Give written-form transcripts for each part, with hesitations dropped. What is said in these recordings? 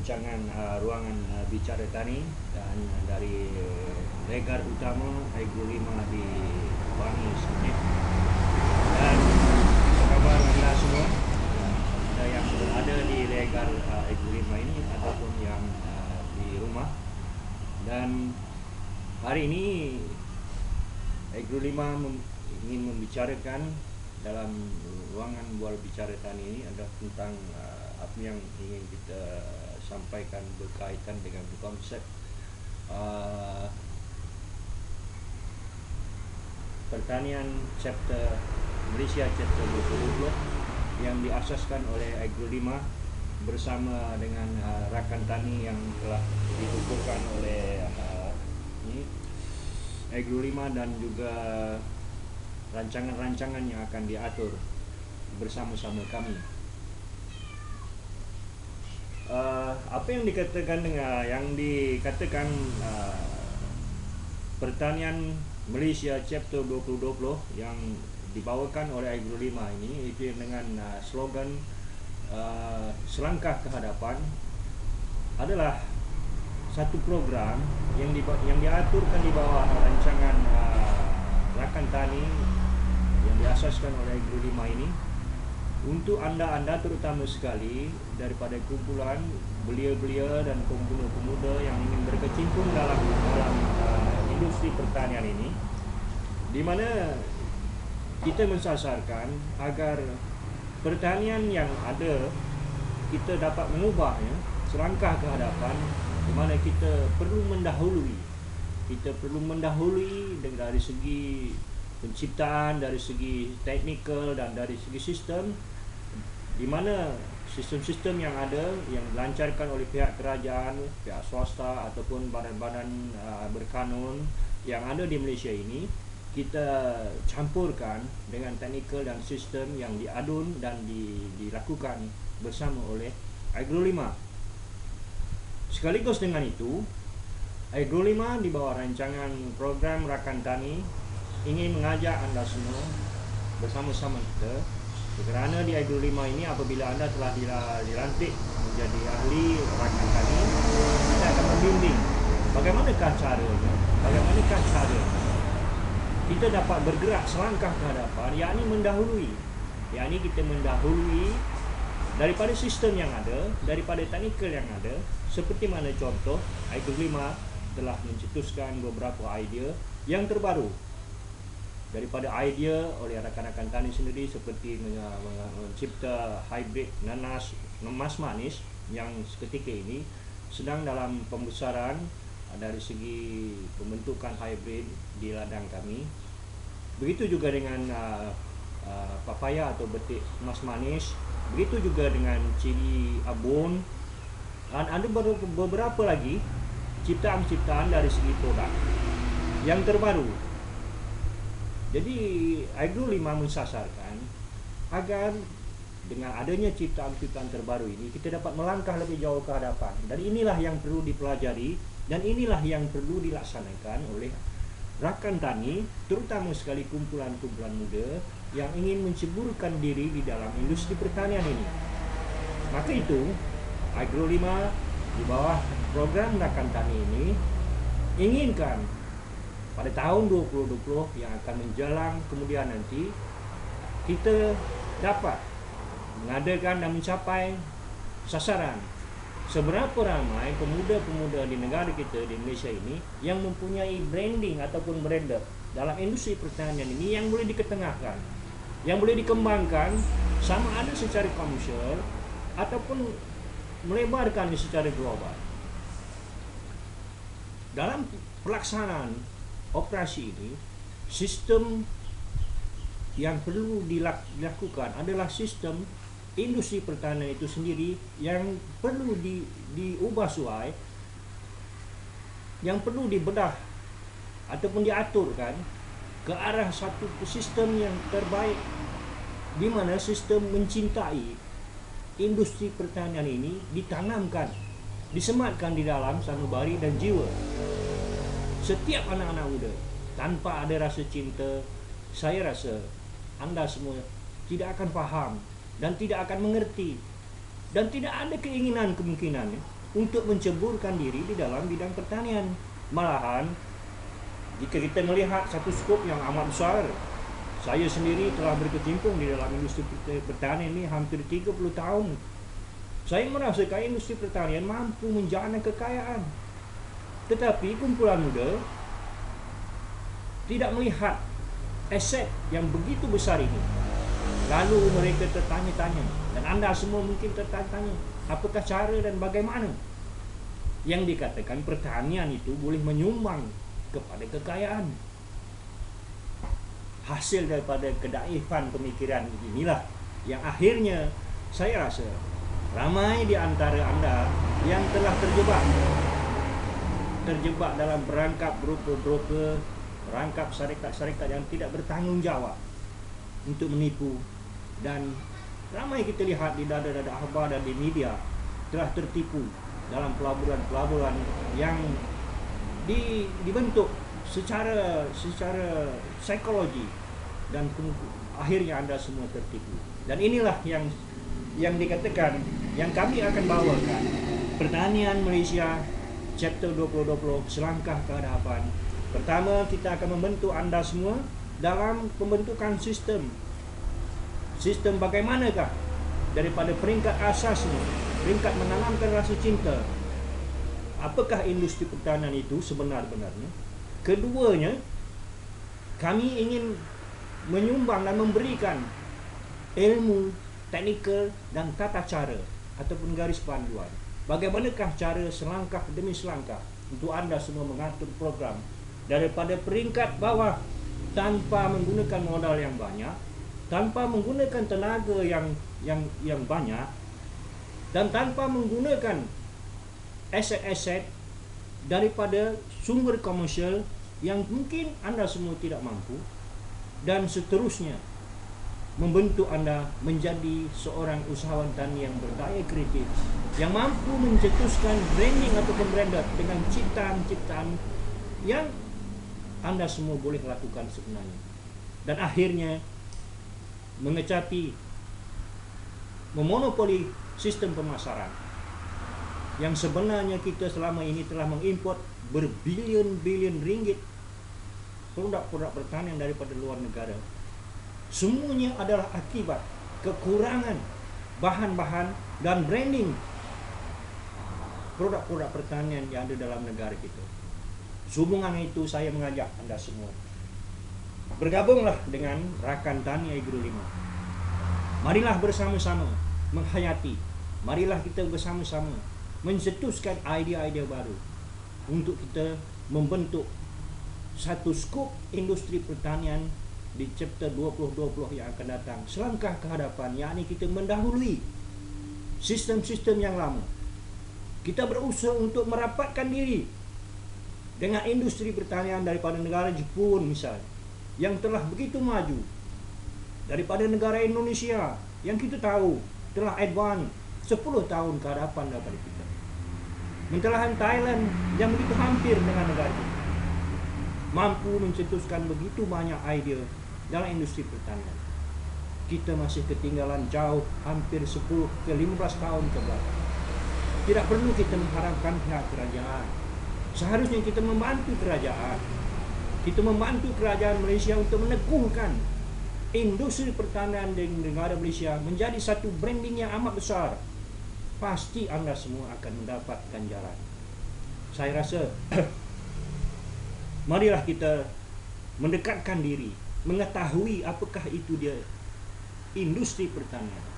rancangan ruangan bicara tani dan dari legar utama Agro 5 di Bangi Sungai. Dan apa kabar anda semua, ada yang berada di legar Agro 5 ini ataupun yang di rumah. Dan hari ini Agro 5 ingin membicarakan dalam ruangan bual bicara tani ini adalah tentang apa yang ingin kita sampaikan berkaitan dengan konsep pertanian chapter Malaysia chapter 2020 yang diasaskan oleh Agro 5 bersama dengan rakan tani yang telah dikukuhkan oleh Agro 5 dan juga rancangan-rancangan yang akan diatur bersama-sama kami. Apa yang dikatakan pertanian Malaysia chapter 2020 yang dibawakan oleh Agro 5 ini itu dengan slogan selangkah ke hadapan adalah satu program yang diaturkan di bawah rancangan rakan tani yang diasaskan oleh Agro 5 ini untuk anda terutama sekali daripada kumpulan belia-belia dan pemuda-pemuda yang ingin berkecimpung dalam industri pertanian ini, di mana kita mensasarkan agar pertanian yang ada kita dapat mengubahnya selangkah ke hadapan, di mana kita perlu mendahului dari segi penciptaan, dari segi teknikal dan dari segi sistem, di mana sistem-sistem yang ada yang dilancarkan oleh pihak kerajaan, pihak swasta ataupun badan-badan berkanun yang ada di Malaysia ini kita campurkan dengan teknikal dan sistem yang diadun dan dilakukan bersama oleh Agro 5. Sekaligus dengan itu, Agro 5 di bawah rancangan program Rakan Tani ingin mengajak anda semua bersama-sama kita, kerana di Agro 5 ini apabila anda telah dilantik menjadi ahli rakan tani, kita akan membimbing bagaimanakah caranya kita dapat bergerak selangkah ke hadapan, yakni kita mendahului daripada sistem yang ada, daripada teknikal yang ada, seperti mana contoh Agro 5 telah mencetuskan beberapa idea yang terbaru daripada idea oleh rakan-rakan tani sendiri, seperti mencipta hybrid nanas emas manis yang seketika ini sedang dalam pembesaran dari segi pembentukan hybrid di ladang kami. Begitu juga dengan papaya atau betik emas manis, begitu juga dengan cili abon, dan ada beberapa lagi ciptaan-ciptaan dari segi produk yang terbaru. Jadi Agro 5 mensasarkan agar dengan adanya ciptaan-ciptaan terbaru ini kita dapat melangkah lebih jauh ke hadapan, dan inilah yang perlu dipelajari dan inilah yang perlu dilaksanakan oleh rakan tani, terutama sekali kumpulan-kumpulan muda yang ingin menceburkan diri di dalam industri pertanian ini. Maka itu Agro 5 di bawah program rakan tani ini inginkan pada tahun 2020 yang akan menjelang kemudian nanti, kita dapat mengadakan dan mencapai sasaran seberapa ramai pemuda-pemuda di negara kita di Malaysia ini yang mempunyai branding ataupun brander dalam industri pertanian ini, yang boleh diketengahkan, yang boleh dikembangkan sama ada secara komersial ataupun melebarkan secara global. Dalam pelaksanaan operasi ini, sistem yang perlu dilakukan adalah sistem industri pertanian itu sendiri yang perlu diubah suai, yang perlu dibedah ataupun diaturkan ke arah satu sistem yang terbaik, di mana sistem mencintai industri pertanian ini ditanamkan, disematkan di dalam sanubari dan jiwa setiap anak-anak muda. Tanpa ada rasa cinta, saya rasa anda semua tidak akan faham dan tidak akan mengerti, dan tidak ada keinginan kemungkinan untuk menceburkan diri di dalam bidang pertanian. Malahan jika kita melihat satu skop yang amat besar, saya sendiri telah berkecimpung di dalam industri pertanian ini hampir 30 tahun. Saya merasakan industri pertanian mampu menjana kekayaan. Tetapi kumpulan muda tidak melihat aset yang begitu besar ini. Lalu mereka tertanya-tanya, dan Anda semua mungkin tertanya-tanya, apakah cara dan bagaimana yang dikatakan pertanian itu boleh menyumbang kepada kekayaan. Hasil daripada kedaifan pemikiran inilah yang akhirnya saya rasa ramai di antara Anda yang telah terjebak dalam perangkap broker-broker, perangkap syarikat-syarikat yang tidak bertanggung jawab untuk menipu. Dan ramai kita lihat di dada-dada akhbar dan di media telah tertipu dalam pelaburan-pelaburan yang dibentuk secara psikologi, dan akhirnya Anda semua tertipu. Dan inilah yang dikatakan, yang kami akan bawakan, Pertanian Malaysia Chapter 2020 selangkah ke hadapan. Pertama, kita akan membentuk Anda semua dalam pembentukan sistem bagaimanakah daripada peringkat asasnya, peringkat menanamkan rasa cinta. Apakah industri pertanian itu sebenar-benarnya? Keduanya, kami ingin menyumbang dan memberikan ilmu, teknikal dan tata cara ataupun garis panduan. Bagaimanakah cara selangkah demi selangkah untuk Anda semua mengatur program daripada peringkat bawah tanpa menggunakan modal yang banyak, tanpa menggunakan tenaga yang banyak, dan tanpa menggunakan aset-aset daripada sumber komersial yang mungkin Anda semua tidak mampu, dan seterusnya membentuk Anda menjadi seorang usahawan tani yang berdaya kreatif, yang mampu mencetuskan branding ataupun branded dengan ciptaan-ciptaan yang Anda semua boleh lakukan sebenarnya. Dan akhirnya mengecapi memonopoli sistem pemasaran yang sebenarnya kita selama ini telah mengimport berbilion-bilion ringgit produk-produk pertanian daripada luar negara. Semuanya adalah akibat kekurangan bahan-bahan dan branding produk-produk pertanian yang ada dalam negara kita. Sehubungan itu, saya mengajak Anda semua, bergabunglah dengan Rakan Tani Agro 5. Marilah bersama-sama menghayati, marilah kita bersama-sama mencetuskan idea-idea baru untuk kita membentuk satu skop industri pertanian di chapter 2020 yang akan datang, selangkah ke hadapan, yakni kita mendahului sistem-sistem yang lama. Kita berusaha untuk merapatkan diri dengan industri pertanian daripada negara Jepun misalnya, yang telah begitu maju, daripada negara Indonesia yang kita tahu telah advance 10 tahun ke hadapan daripada kita, mentelahan Thailand yang begitu hampir dengan negara kita, mampu mencetuskan begitu banyak idea dalam industri pertanian. Kita masih ketinggalan jauh, hampir 10 ke 15 tahun ke belakang. Tidak perlu kita mengharapkan pihak kerajaan. Seharusnya kita membantu kerajaan. Kita membantu kerajaan Malaysia untuk meneguhkan industri pertanian di negara Malaysia menjadi satu branding yang amat besar. Pasti Anda semua akan mendapat ganjaran. Saya rasa marilah kita mendekatkan diri, mengetahui apakah itu dia industri pertanian.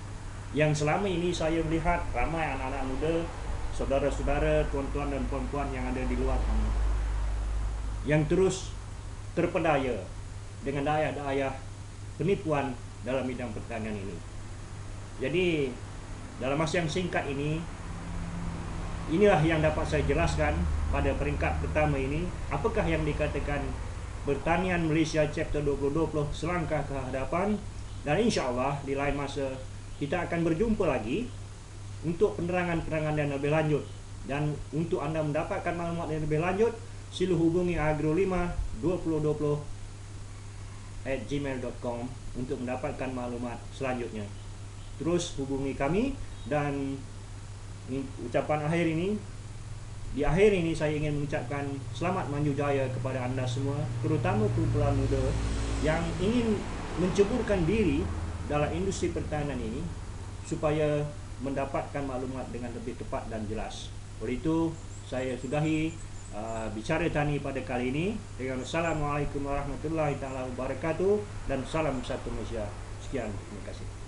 Yang selama ini saya melihat ramai anak-anak muda, saudara-saudara, tuan-tuan dan puan-puan yang ada di luar sana, yang terus terpedaya dengan daya-daya penipuan dalam bidang pertanian ini. Jadi dalam masa yang singkat ini, inilah yang dapat saya jelaskan pada peringkat pertama ini, apakah yang dikatakan Pertanian Malaysia Chapter 2020 selangkah ke hadapan. Dan insya-Allah di lain masa kita akan berjumpa lagi untuk penerangan-penerangan yang lebih lanjut. Dan untuk Anda mendapatkan maklumat yang lebih lanjut, sila hubungi agro52020@gmail.com untuk mendapatkan maklumat selanjutnya. Terus hubungi kami dan ucapan akhir ini, di akhir ini saya ingin mengucapkan selamat maju jaya kepada anda semua, terutama kumpulan muda yang ingin menceburkan diri dalam industri pertahanan ini supaya mendapatkan maklumat dengan lebih tepat dan jelas. Oleh itu, saya sudahi bicara tani pada kali ini dengan Assalamualaikum warahmatullahi taala wabarakatuh dan salam satu Malaysia. Sekian, terima kasih.